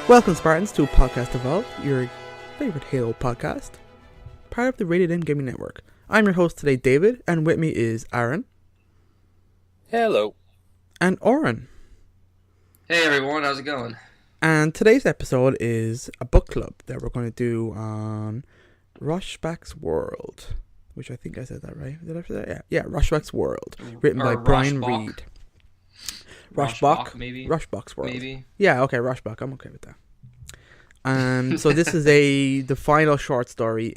Welcome, Spartans, to Podcast Evolved, your favorite Halo podcast, part of the Rated M Gaming Network. I'm your host today, David, and with me is Aaron. Hello. And Oran. Hey everyone, how's it going? And today's episode is a book club that we're going to do on Rossbach's World, which I think I said that right. Did I say that? Yeah, Rossbach's World, written by Brian Reed. Rossbach, maybe? Rossbach's World. Maybe. Yeah, okay, Rossbach. I'm okay with that. So this is the final short story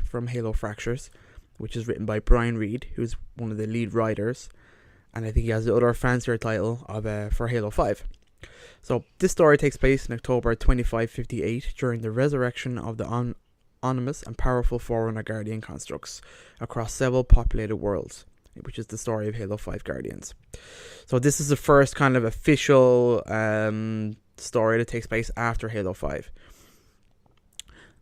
from Halo Fractures, which is written by Brian Reed, who's one of the lead writers, and I think he has the other fancier title of for Halo 5. So this story takes place in October 2558 during the resurrection of the anonymous and powerful Forerunner Guardian constructs across several populated worlds, which is the story of Halo 5 Guardians. So this is the first kind of official story that takes place after Halo 5.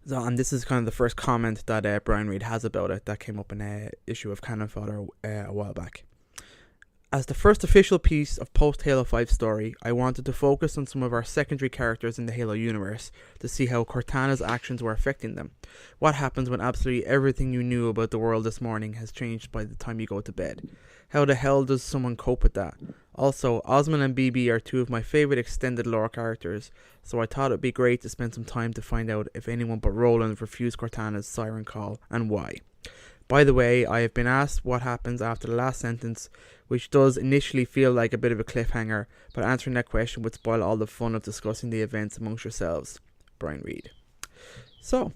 So, and this is kind of the first comment that Brian Reed has about it that came up in an issue of Cannon Fodder a while back. As the first official piece of post-Halo 5 story, I wanted to focus on some of our secondary characters in the Halo universe to see how Cortana's actions were affecting them. What happens when absolutely everything you knew about the world this morning has changed by the time you go to bed? How the hell does someone cope with that? Also, Osman and BB are two of my favourite extended lore characters, so I thought it'd be great to spend some time to find out if anyone but Roland refused Cortana's siren call and why. By the way, I have been asked what happens after the last sentence, which does initially feel like a bit of a cliffhanger, but answering that question would spoil all the fun of discussing the events amongst yourselves. Brian Reed. So,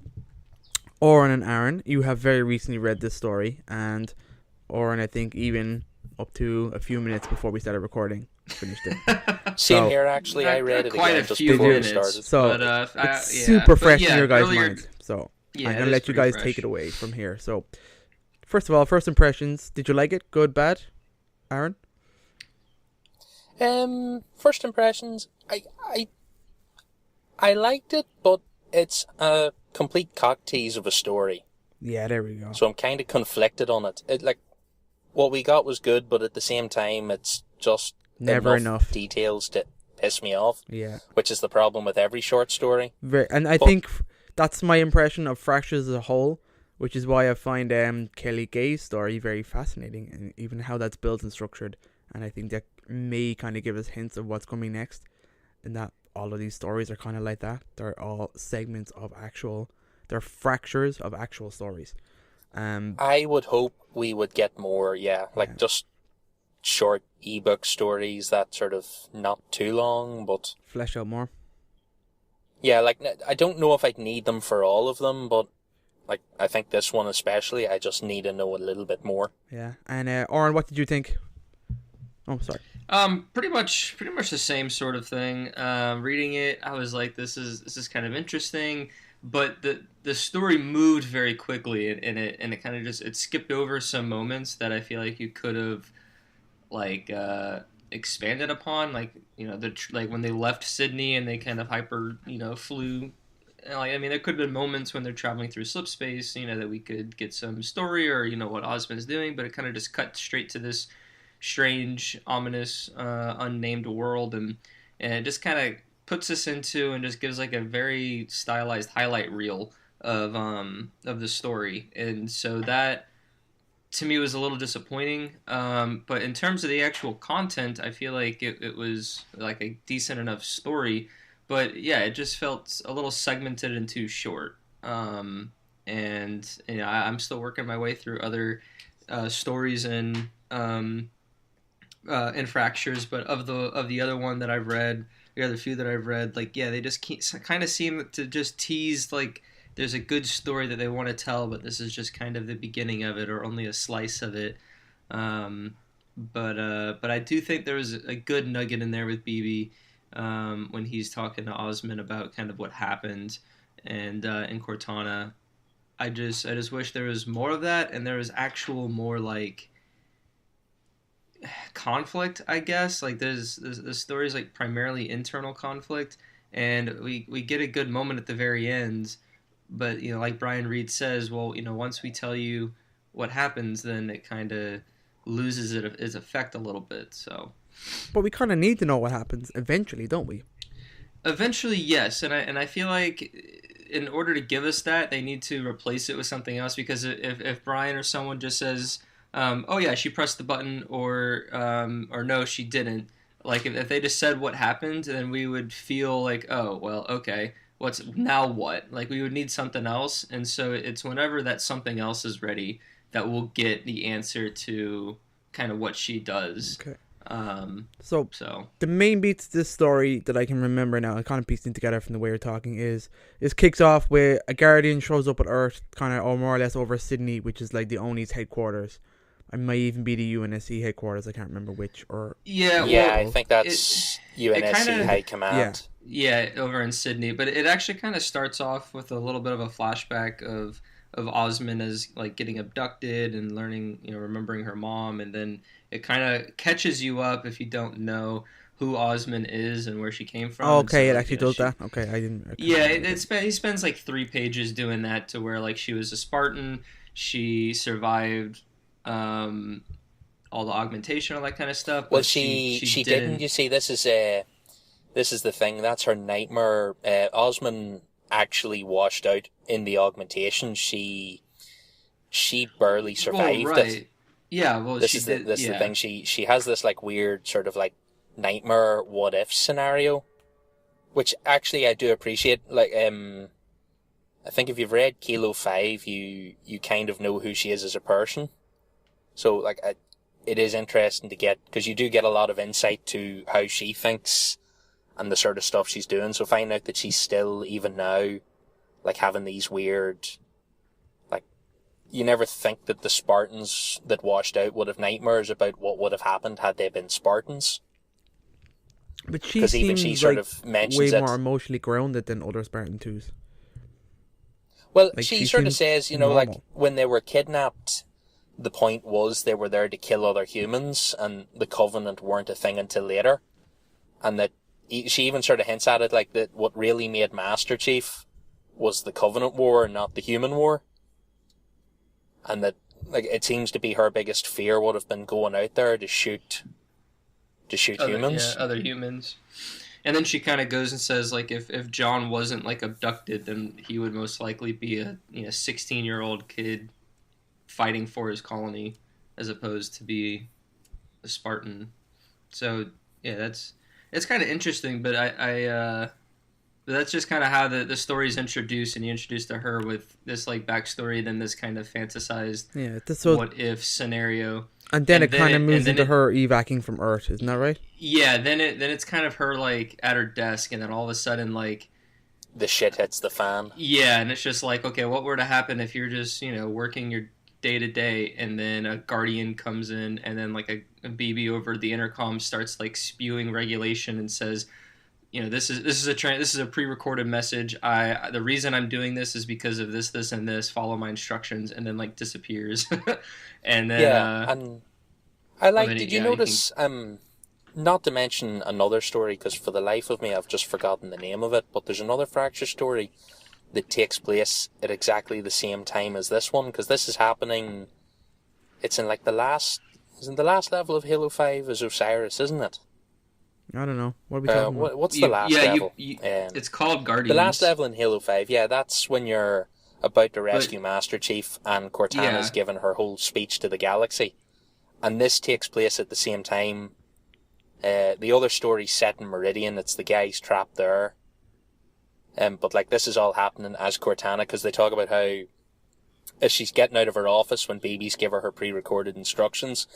Oran and Aaron, you have very recently read this story, and Oran, I think, even up to a few minutes before we started recording, finished it. Same here, actually. I read it quite again a just few before we minutes. started. So, it's super fresh in your guys' mind. So, I'm going to let you guys take it away from here. So, first of all, first impressions. Did you like it? Good, bad? Aaron? First impressions, I liked it, but it's a complete cock tease of a story. Yeah, there we go. So I'm kind of conflicted on it. What we got was good, but at the same time, it's just never enough details to piss me off. Yeah. Which is the problem with every short story. And I think that's my impression of Fractures as a whole, which is why I find Kelly Gay's story very fascinating, and even how that's built and structured. And I think that may kind of give us hints of what's coming next, and that all of these stories are kind of like that. They're all segments of they're fractures of actual stories. I would hope we would get more, just short ebook stories that sort of not too long, but flesh out more. Yeah, I don't know if I'd need them for all of them, but I think this one especially, I just need to know a little bit more. Yeah, and Oran, what did you think? Oh, sorry. Pretty much the same sort of thing. Reading it, I was like, this is kind of interesting, but the story moved very quickly, and it kind of it skipped over some moments that I feel like you could have expanded upon, when they left Sydney and they kind of flew. There could have been moments when they're traveling through slip space, that we could get some story or, what Osman's doing, but it kind of just cut straight to this strange, ominous, unnamed world, and it just kind of puts us into and just gives a very stylized highlight reel of the story, and so that to me was a little disappointing. But in terms of the actual content, I feel like it was a decent enough story. But yeah, it just felt a little segmented and too short. And I'm still working my way through other stories and Fractures. But of the other one that I've read, the other few that I've read, they just kind of seem to just tease there's a good story that they want to tell, but this is just kind of the beginning of it or only a slice of it. But I do think there was a good nugget in there with BB. When he's talking to Osman about kind of what happened, and in Cortana, I just wish there was more of that, and there was actual more conflict, I guess. There's the story's primarily internal conflict, and we get a good moment at the very end, but like Brian Reed says, well, once we tell you what happens, then it kind of loses its effect a little bit. So. But we kind of need to know what happens eventually, don't we? Eventually, yes, and I feel like in order to give us that, they need to replace it with something else, because if Brian or someone just says, "Oh yeah, she pressed the button," or "No, she didn't," like if they just said what happened, then we would feel like, "Oh well, okay, what's now what?" Like we would need something else, and so it's whenever that something else is ready that we'll get the answer to kind of what she does. Okay. So The main beats of this story that I can remember now, I kind of piecing together from the way you're talking, is kicks off with a Guardian shows up at Earth, kind of, or more or less over Sydney, which is like the ONI's headquarters. It might even be the UNSC headquarters. I can't remember which. Or yeah, I think that's UNSC High Command. Yeah, over in Sydney. But it actually kind of starts off with a little bit of a flashback of Osman as like getting abducted and learning, remembering her mom, and then it kind of catches you up if you don't know who Osman is and where she came from. Oh, okay, so, it actually does that. Okay, I didn't. He spends like 3 pages doing that, to where like she was a Spartan, she survived all the augmentation, all that kind of stuff. Well, she didn't. You see, this is the thing. That's her nightmare. Osman actually washed out in the augmentation. She barely survived it. Yeah, well, this is the thing. She has this like weird sort of like nightmare what if scenario, which actually I do appreciate. Like, I think if you've read Kilo 5, you kind of know who she is as a person. So like, it is interesting to get, because you do get a lot of insight to how she thinks and the sort of stuff she's doing. So find out that she's still, even now, like having these weird, like, you never think that the Spartans that washed out would have nightmares about what would have happened had they been Spartans. But she seems even she sort of mentions way more emotionally grounded than other Spartan 2s. Well, like, she sort of says, normal. Like, when they were kidnapped, the point was they were there to kill other humans, and the Covenant weren't a thing until later. And that she even sort of hints at it, like, that what really made Master Chief was the Covenant War, not the human war. And that, like, it seems to be her biggest fear would have been going out there to shoot humans. Yeah, other humans. And then she kind of goes and says, like, if John wasn't, like, abducted, then he would most likely be a 16-year-old kid fighting for his colony, as opposed to be a Spartan. So, yeah, it's kind of interesting, but but that's just kind of how the story's introduced, and you introduce to her with this, like, backstory, then this kind of fantasized what-if scenario. And then it kind of moves into her evacuating from Earth, isn't that right? Yeah, then it's kind of her, like, at her desk, and then all of a sudden, like, the shit hits the fan. Yeah, and it's just like, okay, what were to happen if you're just, working your day-to-day, and then a Guardian comes in, and then, like, a BB over the intercom starts, like, spewing regulation and says, this is a pre-recorded message. The reason I'm doing this is because of this, and this. Follow my instructions, and then, like, disappears. And then and I like. Did you notice? Not to mention another story, because for the life of me I've just forgotten the name of it. But there's another Fracture story that takes place at exactly the same time as this one, because this is happening. It's in like the last level of Halo 5 is Osiris, isn't it? I don't know. What are we talking about? What's the last level? It's called Guardians. The last level in Halo 5, yeah, that's when you're about to rescue Master Chief, and Cortana's given her whole speech to the galaxy. And this takes place at the same time. The other story's set in Meridian. It's the guys trapped there. But like, this is all happening as Cortana, because they talk about how as she's getting out of her office, when babies give her pre-recorded instructions,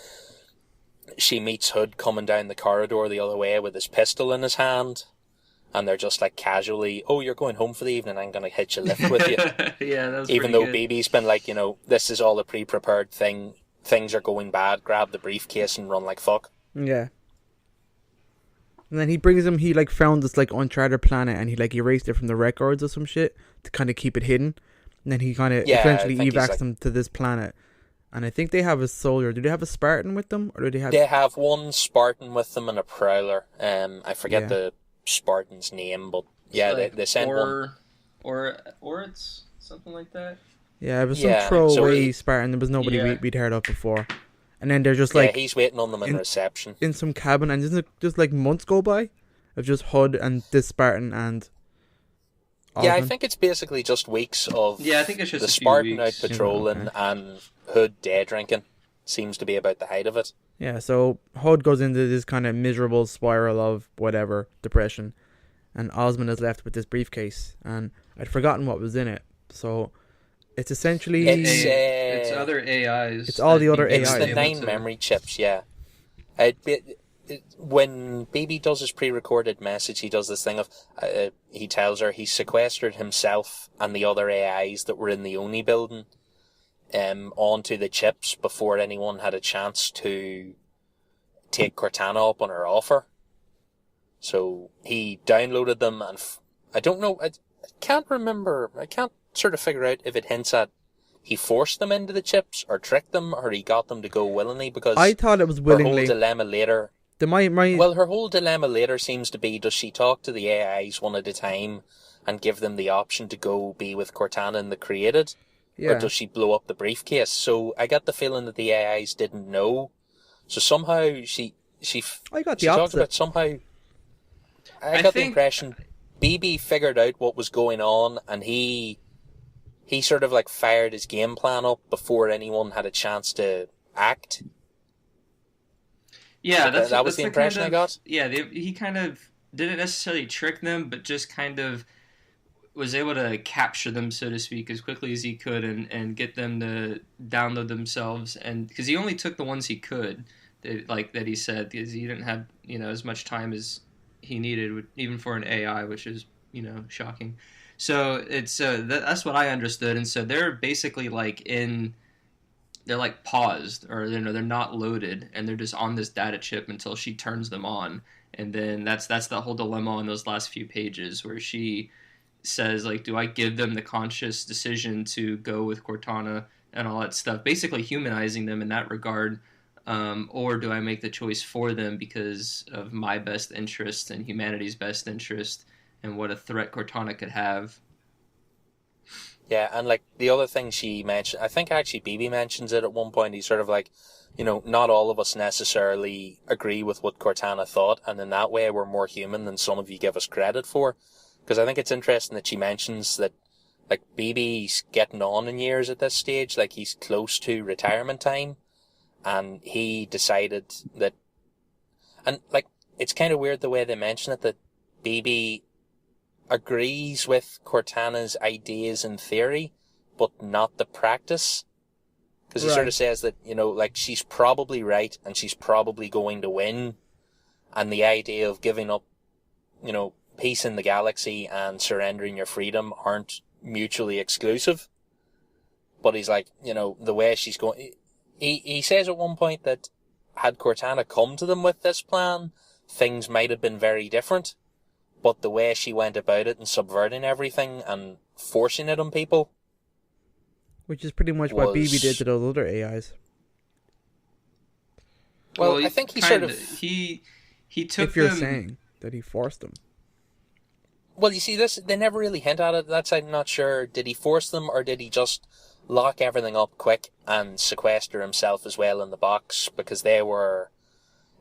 she meets Hood coming down the corridor the other way with his pistol in his hand. And they're just like casually, "Oh, you're going home for the evening, I'm going to hitch a lift with you." Yeah, that's even though BB's been like, this is all a pre-prepared thing. Things are going bad. Grab the briefcase and run like fuck. Yeah. And then he brings him. He like found this like uncharted planet, and he like erased it from the records or some shit to kind of keep it hidden. And then he kind of eventually evacs them to this planet. And I think they have a soldier. Do they have a Spartan with them, or do they have? They have one Spartan with them and a Prowler. I forget the Spartan's name, but yeah, like they sent one. Or it's something like that. Yeah, it was some throwaway Spartan. There was nobody we'd heard of before. And then they're just like... Yeah, he's waiting on them in reception. In some cabin, and just like months go by. of just Hood and this Spartan and Yeah, I Osman? think it's basically just weeks of Yeah, I think it's just the a few Spartan out weeks. patrolling and Hood day drinking. Seems to be about the height of it. Yeah, so Hood goes into this kind of miserable spiral of whatever, depression, and Osman is left with this briefcase, and I'd forgotten what was in it. So it's essentially It's other AIs. It's all the other It's AIs. the 9 memory chips, yeah. When BB does his pre-recorded message, he does this thing of, he tells her he sequestered himself and the other AIs that were in the Oni building onto the chips before anyone had a chance to take Cortana up on her offer. So he downloaded them, and I don't know, I can't remember, I can't sort of figure out if it hints at he forced them into the chips, or tricked them, or he got them to go willingly, because I thought it was her willingly. whole dilemma later... My Well, her whole dilemma later seems to be, does she talk to the AIs one at a time and give them the option to go be with Cortana in the Created? yeah. Or does she blow up the briefcase? So I got the feeling that the AIs didn't know. So somehow she I got the she talked opposite. about somehow... I got the think- impression BB figured out what was going on, and he sort of like fired his game plan up before anyone had a chance to act. Yeah, That was the impression I got. Yeah, he kind of didn't necessarily trick them, but just kind of was able to capture them, so to speak, as quickly as he could, and get them to download themselves. And because he only took the ones he could, that he said, because he didn't have as much time as he needed, even for an AI, which is shocking. So it's that's what I understood, and so they're basically they're like paused, or they're not loaded, and they're just on this data chip until she turns them on. And then that's the whole dilemma on those last few pages, where she says, like, do I give them the conscious decision to go with Cortana and all that stuff, basically humanizing them in that regard, or do I make the choice for them because of my best interest and humanity's best interest and what a threat Cortana could have? Yeah, and like the other thing she mentioned, I think actually BB mentions it at one point. He's sort of like, not all of us necessarily agree with what Cortana thought, and in that way we're more human than some of you give us credit for. Because I think it's interesting that she mentions that, like, BB's getting on in years at this stage, like he's close to retirement time, and he decided that, and like, it's kind of weird the way they mention it, that BB agrees with Cortana's ideas in theory, but not the practice. Because he sort of says that, like, she's probably right and she's probably going to win. And the idea of giving up, peace in the galaxy and surrendering your freedom aren't mutually exclusive. But he's like, the way she's going... He says at one point that had Cortana come to them with this plan, things might have been very different. But the way she went about it and subverting everything and forcing it on people... Which is pretty much what BB did to those other AIs. Well, I think he sort of... He took if you're them... saying that he forced them. Well, you see, they never really hint at it. That's, I'm not sure. Did he force them, or did he just lock everything up quick and sequester himself as well in the box? Because they were...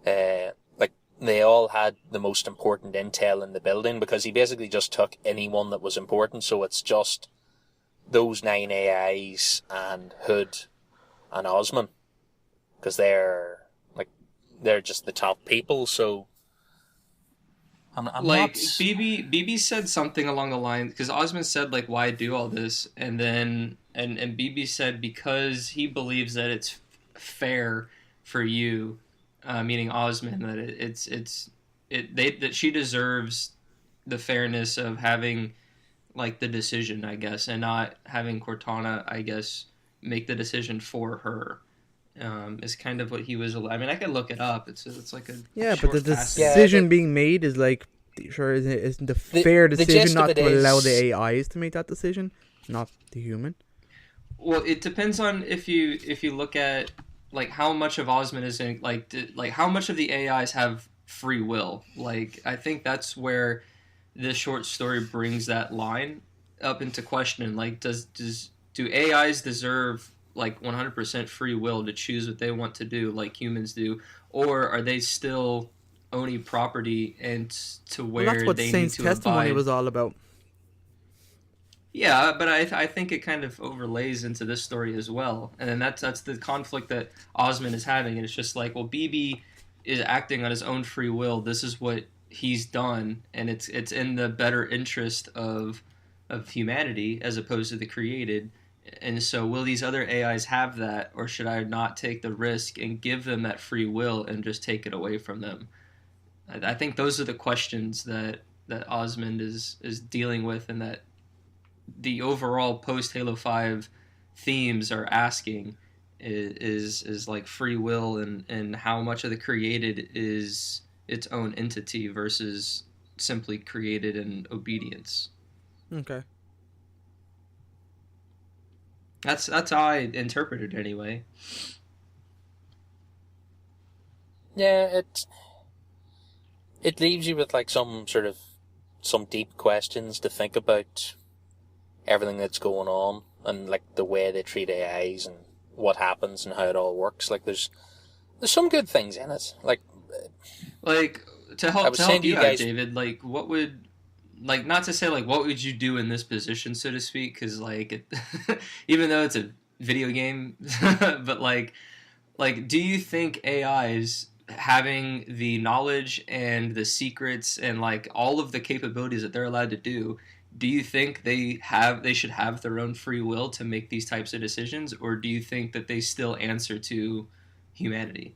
they all had the most important intel in the building, because he basically just took anyone that was important. So it's just those 9 AIs and Hood and Osman, because they're just the top people. So I'm like, not... BB said something along the line, because Osman said, like, why do all this, and then and BB said because he believes that it's fair for you, meaning Osman, that that she deserves the fairness of having, like, the decision, I guess, and not having Cortana, I guess, make the decision for her. Is kind of what he was. I mean, I could look it up. It's like a but the decision being made is like, isn't the fair decision not to allow the AIs to make that decision, not the human. Well, it depends on if you look at, like, how much of Osman is in, like how much of the AIs have free will. Like, I think that's where this short story brings that line up into question. Like, do AIs deserve, like, 100% free will to choose what they want to do, like humans do, or are they still owning property and to Well, where that's what they need Saint's to testimony abide. was all about. Yeah, but I think it kind of overlays into this story as well, and then that's the conflict that Osman is having, and it's just like, well, BB is acting on his own free will. This is what he's done, and it's in the better interest of humanity as opposed to the created. And so, will these other AIs have that, or should I not take the risk and give them that free will and just take it away from them? I think those are the questions that Osmond is dealing with, and that the overall post Halo 5 themes are asking is like free will, and how much of the created is its own entity versus simply created in obedience. Okay. That's how I interpret it anyway. Yeah, it leaves you with like some deep questions to think about everything that's going on, and like the way they treat AIs and what happens and how it all works. Like there's some good things in it. Like to help you out, guys, David. Like what would, like, not to say like what would you do in this position, so to speak, because like it, even though it's a video game, but like do you think AIs having the knowledge and the secrets and like all of the capabilities that they're allowed to do you think they should have their own free will to make these types of decisions, or do you think that they still answer to humanity?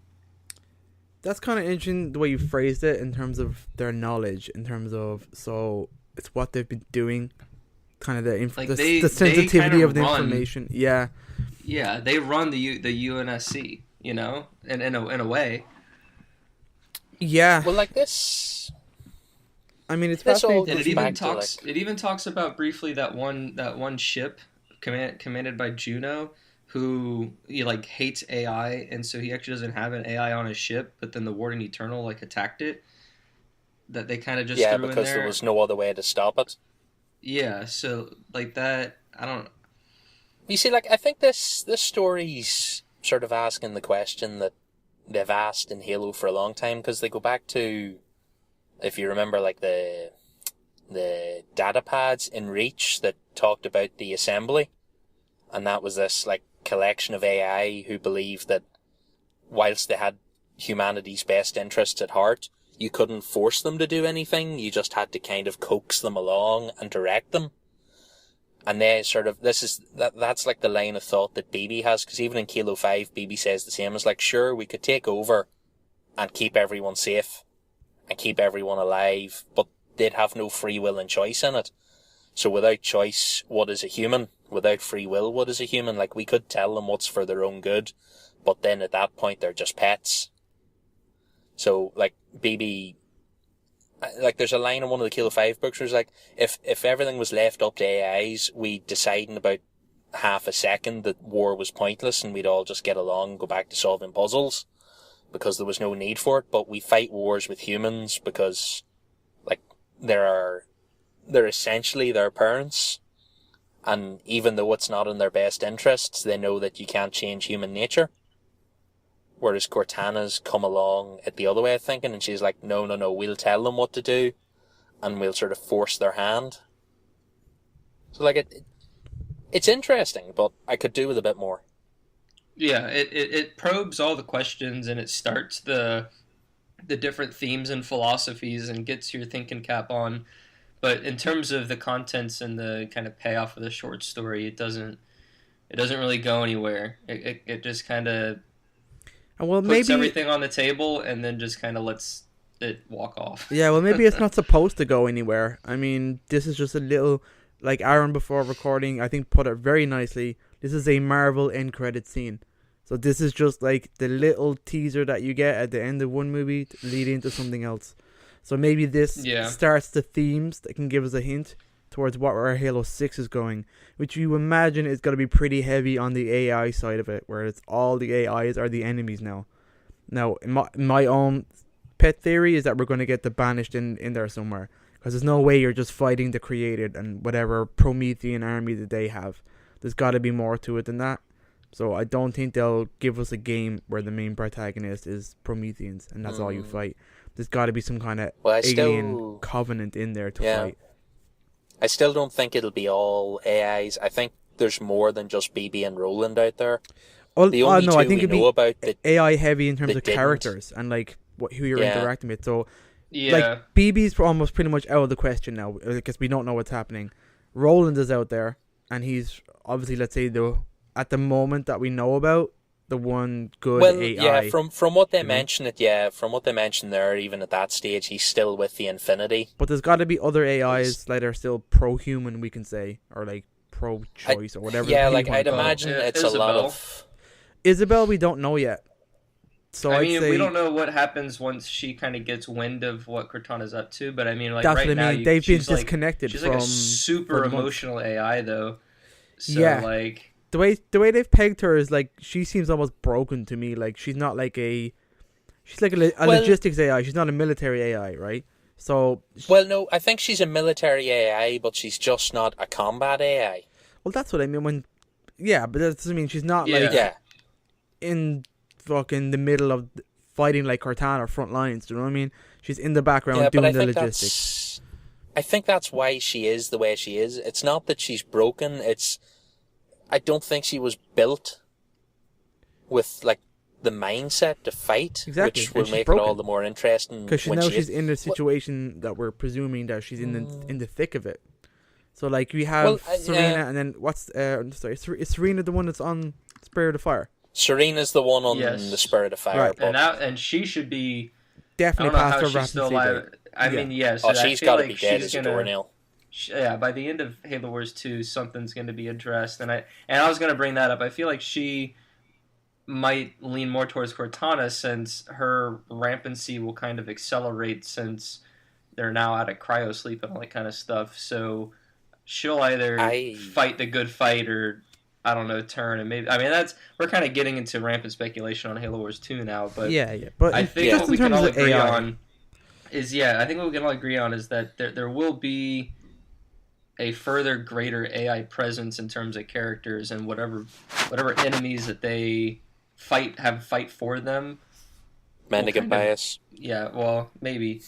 That's kind of interesting the way you phrased it, in terms of their knowledge, in terms of, so it's what they've been doing, kind of the sensitivity of the information. Yeah, they run the UNSC, you know, in a way. Yeah. Well, like this. I mean, it's fascinating. And it even talks about briefly that one ship commanded by Juno, who he like hates AI, and so he actually doesn't have an AI on his ship. But then the Warden Eternal like attacked it. That they kind of just threw in there. Yeah, because there was no other way to stop it. Yeah, so like that, I don't. You see, like I think this story's sort of asking the question that they've asked in Halo for a long time, because they go back to, if you remember, like the data pads in Reach that talked about the assembly, and that was this like collection of AI who believed that whilst they had humanity's best interests at heart, you couldn't force them to do anything. You just had to kind of coax them along and direct them. And they sort of, that's like the line of thought that BB has, because even in Halo 5, BB says the same. It's like, sure, we could take over and keep everyone safe and keep everyone alive, but they'd have no free will and choice in it. So without choice, what is a human? Without free will, what is a human? Like, we could tell them what's for their own good, but then at that point, they're just pets. So, like, BB, like, there's a line in one of the Halo 5 books where it's like, if everything was left up to AIs, we'd decide in about half a second that war was pointless and we'd all just get along and go back to solving puzzles, because there was no need for it. But we fight wars with humans because, like, they're essentially their parents, and even though it's not in their best interests, they know that you can't change human nature. Whereas Cortana's come along at the other way of thinking, and she's like, no, we'll tell them what to do, and we'll sort of force their hand. So, like, it's interesting, but I could do with a bit more. Yeah, it probes all the questions, and it starts the different themes and philosophies and gets your thinking cap on. But in terms of the contents and the kind of payoff of the short story, it doesn't really go anywhere. It just kind of puts everything on the table and then just kind of lets it walk off. Yeah, well, maybe it's not supposed to go anywhere. I mean, this is just a little, like Aaron before recording, I think, put it very nicely. This is a Marvel end credit scene. So this is just like the little teaser that you get at the end of one movie leading into something else. So maybe this starts the themes that can give us a hint towards what our Halo 6 is going, which you imagine is going to be pretty heavy on the AI side of it, where it's all the AIs are the enemies now. Now, my own pet theory is that we're going to get the Banished in there somewhere, because there's no way you're just fighting the Created and whatever Promethean army that they have. There's got to be more to it than that. So I don't think they'll give us a game where the main protagonist is Prometheans and that's all you fight. there's got to be some kind of Well, alien covenant in there to fight. I still don't think it'll be all AIs. I think there's more than just BB and Roland out there. Well, The only two I think we it'd know about be that AI heavy in terms of didn't. characters and like who you're interacting with. So Yeah. like BB's almost pretty much out of the question now because we don't know what's happening. Roland is out there, and he's obviously, let's say, at the moment that we know about, the one good AI. Yeah, from what they mentioned from what they mentioned there, even at that stage, he's still with the Infinity. But there's got to be other AIs that are still pro-human, we can say, or like pro-choice or whatever. Yeah, like I'd imagine it's Isabel. a lot of Isabel, we don't know yet. So I I'd mean, say we don't know what happens once she kind of gets wind of what Cortana's up to, but I mean, like that's right what I mean. now, They've been she's like, disconnected she's from. like a super from emotional AI, though. So, Yeah. like The way they've pegged her is like she seems almost broken to me. Like she's not like she's like a logistics AI. She's not a military AI, right? So well, no, I think she's a military AI, but she's just not a combat AI. well, that's what I mean. But that doesn't mean she's not in fucking the middle of fighting like Cortana front lines. Do you know what I mean? She's in the background doing the logistics. I think that's why she is the way she is. It's not that she's broken. I don't think she was built with like the mindset to fight, which will make it all the more interesting. Because she's in a situation that we're presuming that she's in the thick of it. So like we have Serena, and then what's is Serena the one that's on Spirit of Fire? Serena's the one on the Spirit of Fire, right. And she should be definitely past her she's still alive. I mean, yes. Oh, she's got to be dead as a doornail. Yeah, by the end of Halo Wars 2, something's going to be addressed, and I was going to bring that up. I feel like she might lean more towards Cortana since her rampancy will kind of accelerate since they're now out of cryosleep and all that kind of stuff. So she'll either fight the good fight or I don't know, turn and maybe. I mean, we're kind of getting into rampant speculation on Halo Wars 2 now, but But I think what we can all agree on is that there will be a further greater AI presence in terms of characters and whatever enemies that they fight for them. Mendigan bias. Yeah, well, maybe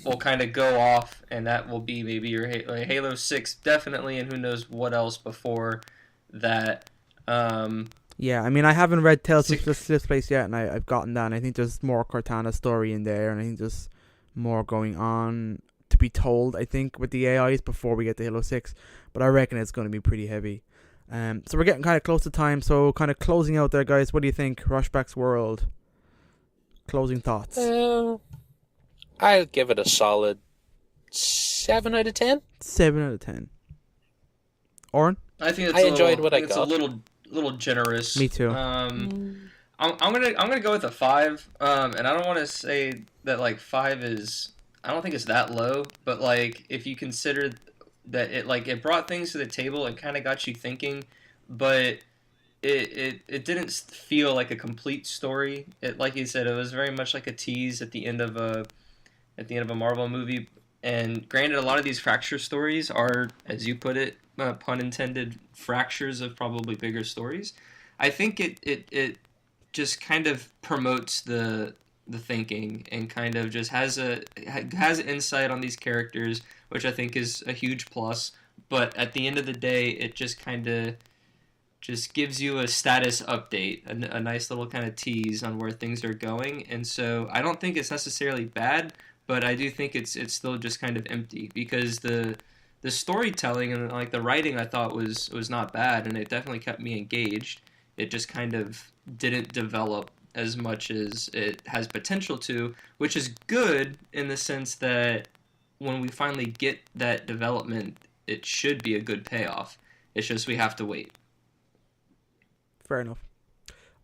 will kind of go off, and that will be maybe your Halo 6 definitely, and who knows what else before that. Yeah, I mean, I haven't read Tales from Slip's Place yet, and I've gotten that, and I think there's more Cortana story in there, and I think there's more going on to be told, I think, with the AIs before we get to Halo 6, but I reckon it's going to be pretty heavy. So we're getting kind of close to time, so kind of closing out there, guys. What do you think? Rossbach's World. Closing thoughts. I'll give it a solid 7 out of 10. 7 out of 10. Oran? I think I enjoyed what I got. It's a little generous. Me too. I'm gonna go with a 5. And I don't want to say that like 5 is. I don't think it's that low, but like if you consider that it brought things to the table, it kind of got you thinking, but it didn't feel like a complete story. It, like you said, it was very much like a tease at the end of a Marvel movie. And granted, a lot of these fracture stories are, as you put it, pun intended, fractures of probably bigger stories. I think it just kind of promotes the thinking and kind of just has insight on these characters, which I think is a huge plus. But at the end of the day, it just kind of just gives you a status update, a nice little kind of tease on where things are going. And so I don't think it's necessarily bad, but I do think it's still just kind of empty, because the storytelling and like the writing I thought was not bad, and it definitely kept me engaged. It just kind of didn't develop as much as it has potential to, which is good in the sense that when we finally get that development, it should be a good payoff. It's just we have to wait. Fair enough.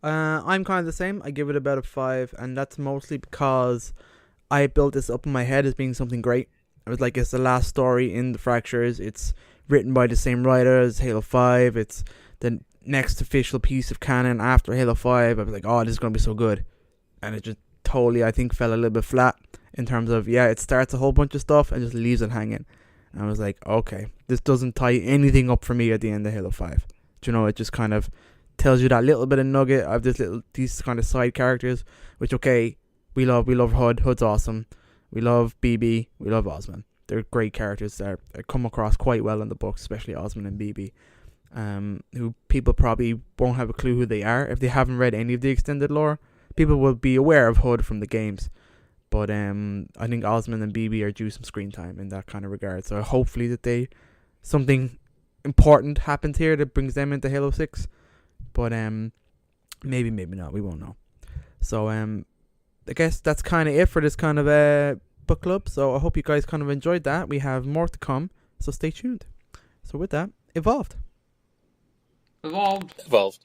I'm kind of the same. I give it about a 5, and that's mostly because I built this up in my head as being something great. I was like, it's the last story in the Fractures. It's written by the same writer as Halo 5. It's the next official piece of canon after Halo 5. I was like, oh, this is going to be so good. And it just totally, I think, fell a little bit flat in terms of, it starts a whole bunch of stuff and just leaves it hanging. And I was like, okay, this doesn't tie anything up for me at the end of Halo 5. Do you know, it just kind of tells you that little bit of nugget of these kind of side characters, which, okay, we love Hood. Hood's awesome. We love BB. We love Osman. They're great characters that come across quite well in the books, especially Osman and BB. Who people probably won't have a clue who they are if they haven't read any of the extended lore. People will be aware of Hood from the games, but I think Osman and BB are due some screen time in that kind of regard. So hopefully that something important happens here that brings them into Halo 6. But maybe not. We won't know. So I guess that's kind of it for this kind of book club. So I hope you guys kind of enjoyed that. We have more to come, so stay tuned. So with that, Evolved. Evolved. Evolved.